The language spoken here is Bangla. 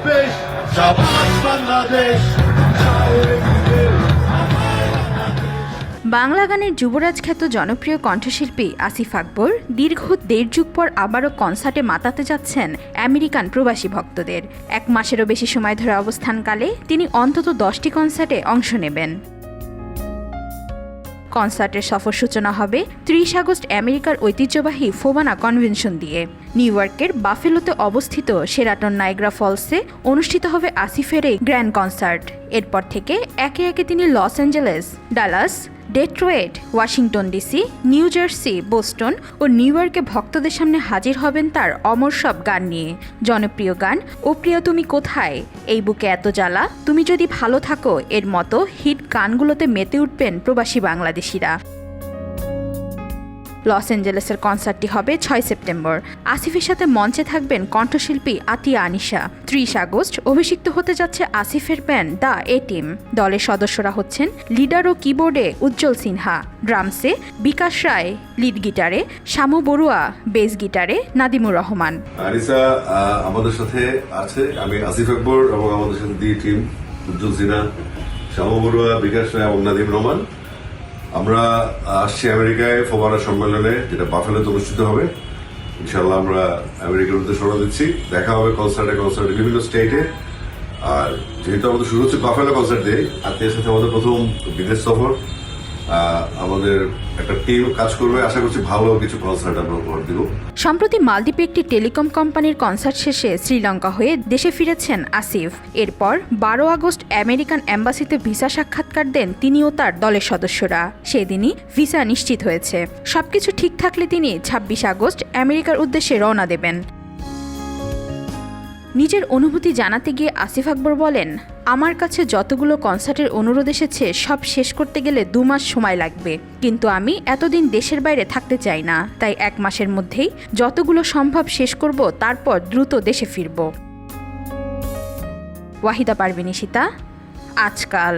বেশ শাবাশ বাংলাদেশ। বাংলা গানের যুবরাজ খ্যাত জনপ্রিয় কণ্ঠশিল্পী আসিফ আকবর দীর্ঘ ১.৫ যুগ পর আবারও কনসার্টে মাতাতে যাচ্ছেন আমেরিকান প্রবাসী ভক্তদের। ১ মাসেরও বেশি সময় ধরে অবস্থানকালে তিনি অন্তত ১০টি কনসার্টে অংশ নেবেন। কনসার্টের সফর সূচনা হবে ৩০ আগস্ট আমেরিকার ঐতিহ্যবাহী ফোবানা কনভেনশন দিয়ে। নিউ ইয়র্কের বাফেলোতে অবস্থিত শেরাটন নায়াগ্রা ফলসে অনুষ্ঠিত হবে আসিফের এই গ্র্যান্ড কনসার্ট। এরপর থেকে একে একে তিনি Los Angeles, Dallas, Detroit, Washington DC, New Jersey, Boston ও নিউ ইয়র্কে ভক্তদের সামনে হাজির হবেন তার অমর সব গান নিয়ে। জনপ্রিয় গান ও প্রিয় তুমি কোথায়, এই বুকে এত জ্বালা, তুমি যদি ভালো থাকো এর মতো হিট গানগুলোতে মেতে উঠবেন প্রবাসী বাংলাদেশিরা। লস অ্যাঞ্জেলেসের কনসার্টটি হবে ৬ সেপ্টেম্বর। আসিফের সাথে মঞ্চে থাকবেন কণ্ঠশিল্পী আতিয়া আনিশা। ৩০ আগস্ট অভিষিক্ত হতে যাচ্ছে আসিফের ব্যান্ড দ্য এ টিম। দলের সদস্যরা হচ্ছেন লিডার ও কিবোর্ডে উজ্জ্বল সিনহা, ড্রামসে বিকাশ রায়, লিড গিটারে শামু বড়ুয়া, বেস গিটারে নাদিমুর রহমান। আনিসা আমাদের সাথে আছে, আমি আসিফ আকবর এবং আমাদের সাথে দি টিম উজ্জ্বল সিনহা, শামু বড়ুয়া, বিকাশ রায় এবং নাদিম রহমান। আমরা আসছি আমেরিকায় ফোবানা সম্মেলনে, যেটা বাফেলোতে অনুষ্ঠিত হবে। ইনশাল্লাহ আমরা আমেরিকার উদ্দেশ্যে রওনা দিচ্ছি। দেখা হবে কনসার্টে বিভিন্ন স্টেটে। আর যেহেতু আমাদের শুরু হচ্ছে বাফেলো কনসার্ট দিয়ে, আত্মীয়ের সাথে আমাদের প্রথম বিদেশ সফর। আমাদের একটা টিম কাজ করবে, আশা করছি ভালো কিছু কনসার্ট আমরা উপহার দিব। সম্প্রতি মালদ্বীপে একটি টেলিকম কোম্পানির কনসার্ট শেষে শ্রীলঙ্কা হয়ে দেশে ফিরেছেন আসিফ। এরপর ১২ আগস্ট আমেরিকান এম্বাসিতে ভিসা সাক্ষাৎকার দেন তিনি ও তার দলের সদস্যরা। সেদিনই ভিসা নিশ্চিত হয়েছে। সবকিছু ঠিক থাকলে তিনি ২৬ আগস্ট আমেরিকার উদ্দেশ্যে রওনা দেবেন। নিজের অনুভূতি জানাতে গিয়ে আসিফ আকবর বলেন, আমার কাছে যতগুলো কনসার্টের অনুরোধ এসেছে সব শেষ করতে গেলে ২ মাস সময় লাগবে, কিন্তু আমি এতদিন দেশের বাইরে থাকতে চাই না, তাই ১ মাসের মধ্যেই যতগুলো সম্ভব শেষ করব, তারপর দ্রুত দেশে ফিরব। ওয়াহিদা পারভীন ইশিতা, আজকাল।